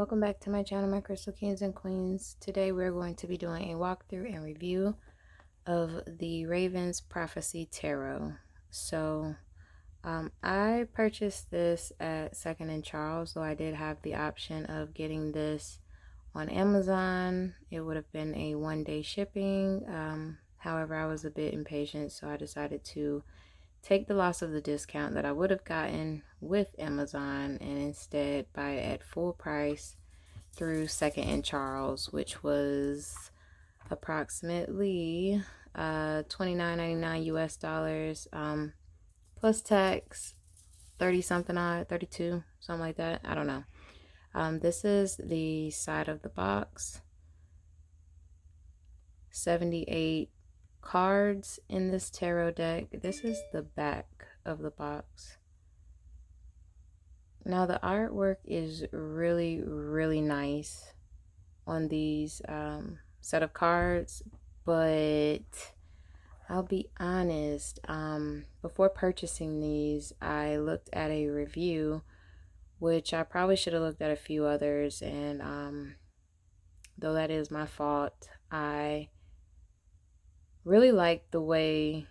Welcome back to my channel, my crystal kings and queens. Today we're going to be doing a walkthrough and review of the Raven's Prophecy Tarot. So I purchased this at Second and Charles, so I did have the option of getting this on Amazon. It would have been a one-day shipping. However, I was a bit impatient, so I decided to take the loss of the discount that I would have gotten with Amazon and instead buy it at full price through Second and Charles, which was approximately $29.99 US dollars, plus tax, 30 something odd, 32, something like that. I don't know. This is the side of the box. 78 cards in this tarot deck. This is the back of the box. Now the artwork is really nice on these set of cards, but I'll be honest, before purchasing these I looked at a review, which I probably should have looked at a few others, and though that is my fault, I really like the way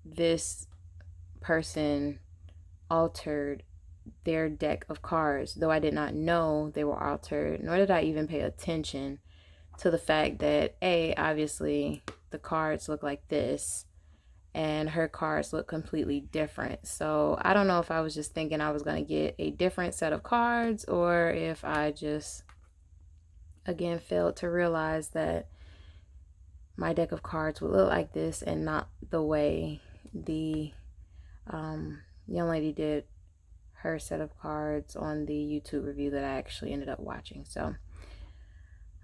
this person altered their deck of cards, though I did not know they were altered, nor did I even pay attention to the fact that obviously the cards look like this and her cards look completely different. So I don't know if I was just thinking I was going to get a different set of cards, or if I just again failed to realize that my deck of cards would look like this and not the way the young lady did her set of cards on the YouTube review that I actually ended up watching. So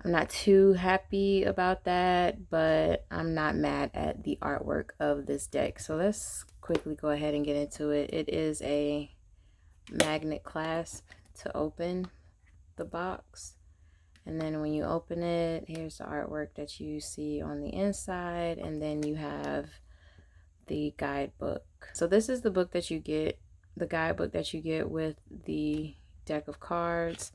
I'm not too happy about that, but I'm not mad at the artwork of this deck. So let's quickly go ahead and get into it. It is a magnet clasp to open the box. And then when you open it, here's the artwork that you see on the inside. And then you have the guidebook. So this is the book that you get, the guidebook that you get with the deck of cards.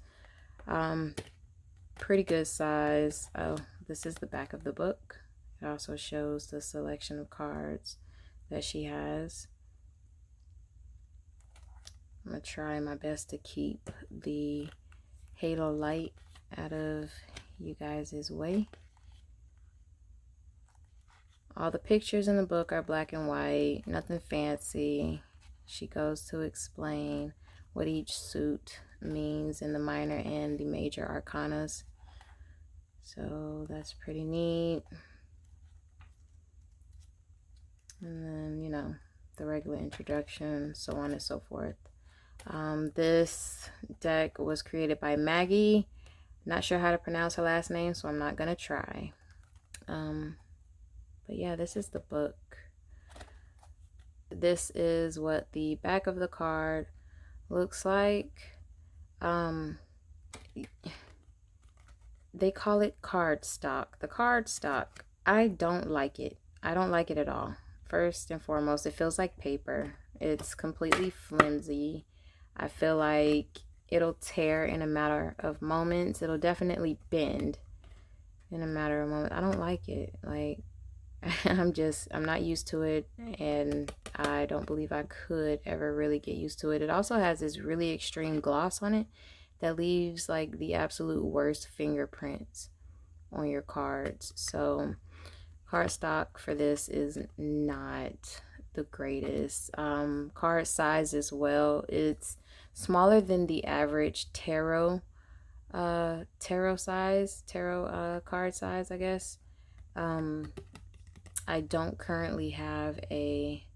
Pretty good size. Oh, this is the back of the book. It also shows the selection of cards that she has. I'm going to try my best to keep the halo light out of you guys' way. All the pictures in the book are black and white, nothing fancy. She goes to explain what each suit means in the minor and the major arcanas. So that's pretty neat. And then, you know, the regular introduction, so on and so forth. This deck was created by Maggie. Not sure how to pronounce her last name, so I'm not gonna try. But yeah, this is the book. This is what the back of the card looks like. They call it cardstock. The cardstock, I don't like it. I don't like it at all. First and foremost, it feels like paper. It's completely flimsy. I feel like it'll tear in a matter of moments. It'll definitely bend in a matter of moments. I don't like it. Like, I'm not used to it, and I don't believe I could ever really get used to it. It also has this really extreme gloss on it that leaves like the absolute worst fingerprints on your cards. So cardstock for this is not the greatest. Card size as well, it's smaller than the average tarot card size, I guess. I don't currently have a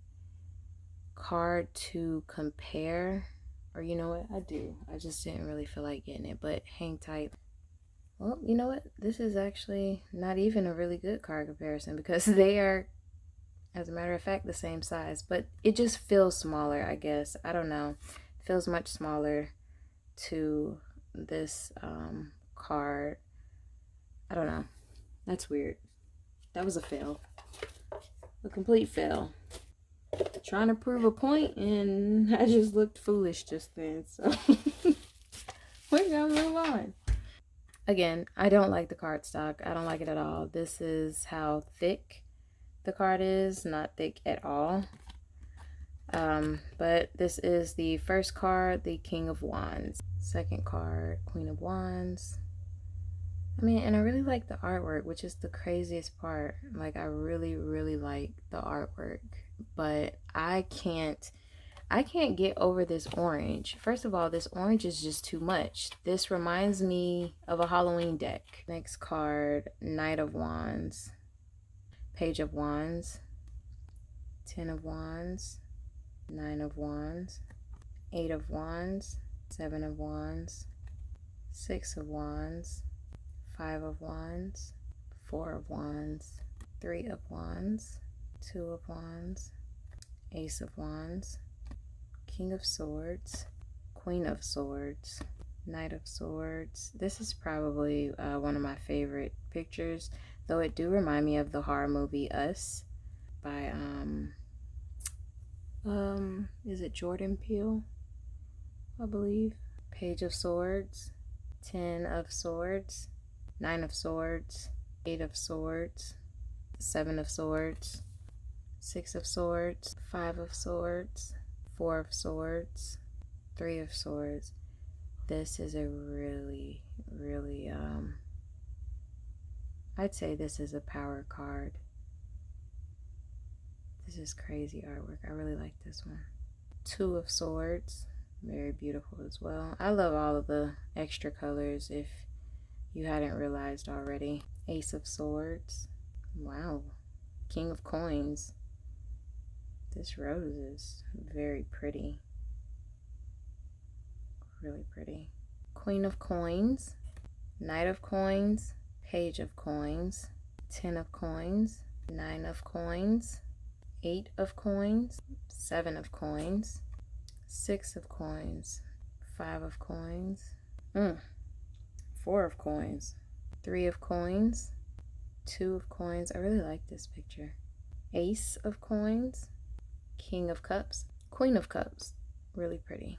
card to compare, or you know what, I do. I just didn't really feel like getting it, but hang tight. Well, you know what, this is actually not even a really good card comparison, because they are, as a matter of fact, the same size, but it just feels smaller, I guess. I don't know. It feels much smaller to this card. I don't know. That's weird. That was a fail. A complete fail. Trying to prove a point, and I just looked foolish just then. So We're gonna move on. Again, I don't like the cardstock. I don't like it at all. This is how thick the card is, not thick at all. But this is the first card, the King of Wands. Second card, Queen of Wands. I mean, and I really like the artwork, which is the craziest part. Like, I really, really like the artwork, but I can't get over this orange. First of all, this orange is just too much. This reminds me of a Halloween deck. Next card, Knight of Wands, Page of Wands, 10 of Wands, 9 of Wands, 8 of Wands, 7 of Wands, 6 of Wands, 5 of Wands, 4 of Wands, 3 of Wands, 2 of Wands, Ace of Wands, King of Swords, Queen of Swords, Knight of Swords. This is probably one of my favorite pictures, though it do remind me of the horror movie Us by is it Jordan Peele, I believe. Page of Swords, 10 of Swords, 9 of Swords, 8 of Swords, 7 of Swords, 6 of Swords, 5 of Swords, 4 of Swords, 3 of Swords. This is a really, really, I'd say this is a power card. This is crazy artwork. I really like this one. 2 of Swords, very beautiful as well. I love all of the extra colors if you hadn't realized already. Ace of Swords. Wow. King of Coins. This rose is very pretty. Really pretty. Queen of Coins. Knight of Coins. Page of Coins. 10 of Coins. 9 of Coins. 8 of Coins. 7 of Coins. 6 of Coins. 5 of Coins. 4 of Coins. 3 of Coins. 2 of Coins. I really like this picture. Ace of Coins. King of Cups. Queen of Cups. Really pretty.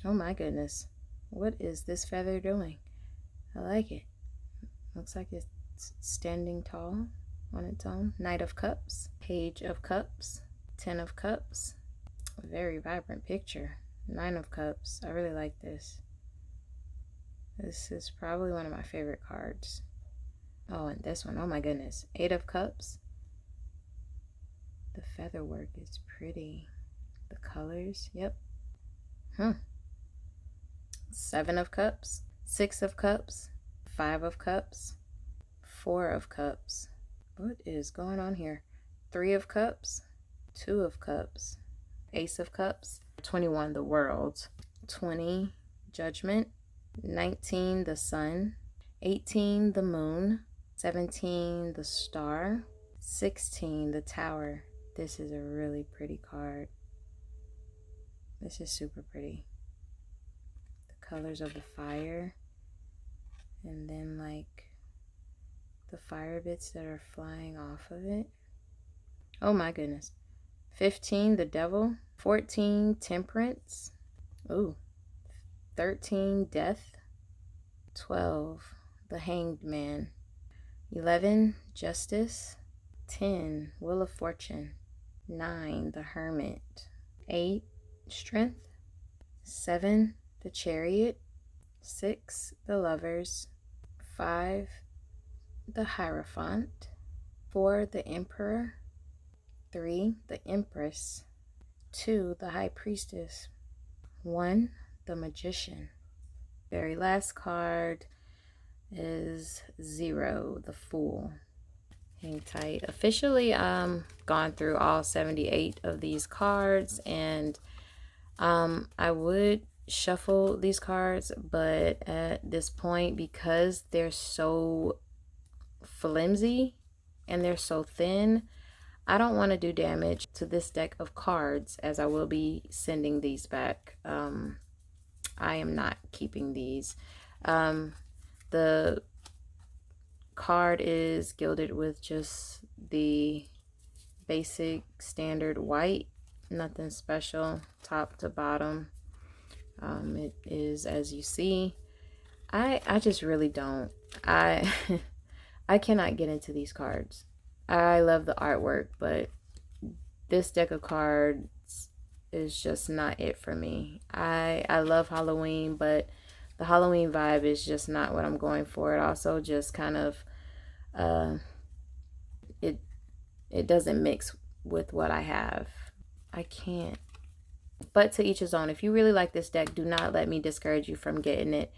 Oh my goodness. What is this feather doing? I like it. Looks like it's standing tall on its own. Knight of Cups. Page of Cups. 10 of Cups. A very vibrant picture. 9 of Cups. I really like this. This is probably one of my favorite cards. Oh, and this one. Oh my goodness. 8 of Cups. The feather work is pretty. The colors. Yep. 7 of Cups. 6 of Cups. 5 of Cups. 4 of Cups. What is going on here? 3 of Cups. 2 of Cups. Ace of Cups. 21, the World. 20, Judgment. 19, the Sun. 18, the Moon. 17, the Star. 16, the Tower. This is a really pretty card. This is super pretty. The colors of the fire. And then like the fire bits that are flying off of it. Oh my goodness. 15, the Devil. 14, Temperance. Ooh. 13, Death. 12, the Hanged Man. 11, Justice. 10, Wheel of Fortune. 9, the Hermit. 8, Strength. 7, the Chariot. 6, the Lovers. 5, the Hierophant. 4, the Emperor. 3, the Empress. 2, the High Priestess. 1, the Magician. Very last card is 0, the Fool. Hang tight. Officially gone through all 78 of these cards, and I would shuffle these cards, but at this point, because they're so flimsy and they're so thin, I don't want to do damage to this deck of cards, as I will be sending these back. I am not keeping these. The card is gilded with just the basic standard white, nothing special top to bottom. It is, as you see, I just really don't. I I cannot get into these cards. I love the artwork, but this deck of cards is just not it for me. I love Halloween, but the Halloween vibe is just not what I'm going for. It also just kind of uh it it doesn't mix with what I have. I can't. But to each his own. If you really like this deck, do not let me discourage you from getting it,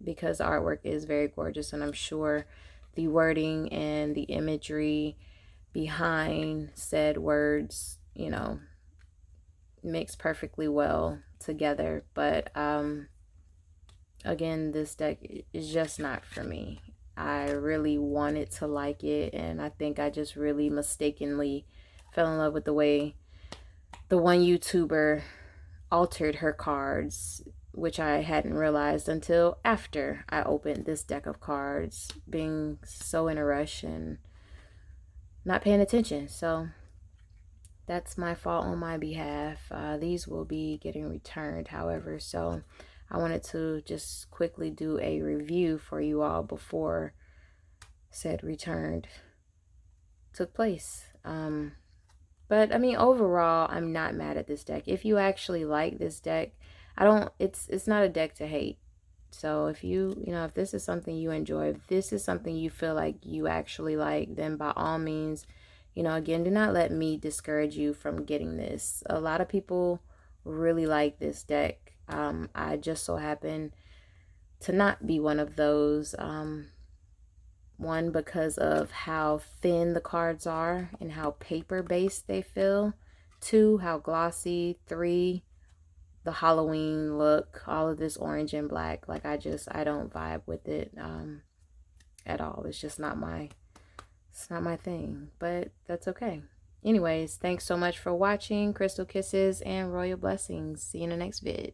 because the artwork is very gorgeous, and I'm sure the wording and the imagery behind said words, mix perfectly well together. But again, this deck is just not for me. I really wanted to like it, and I think I just really mistakenly fell in love with the way the one YouTuber altered her cards, which I hadn't realized until after I opened this deck of cards, being so in a rush and not paying attention. So that's my fault on my behalf. These will be getting returned, however, so I wanted to just quickly do a review for you all before said returned took place. But I mean, overall, I'm not mad at this deck. If you actually like this deck, it's not a deck to hate. So if if this is something you enjoy, if this is something you feel like you actually like, then by all means, again, do not let me discourage you from getting this. A lot of people really like this deck. I just so happen to not be one of those. One, because of how thin the cards are and how paper based they feel. Two, how glossy. Three, the Halloween look, all of this orange and black. Like I don't vibe with it at all. It's just not my thing, but that's okay. Anyways, thanks so much for watching. Crystal kisses and royal blessings. See you in the next vid.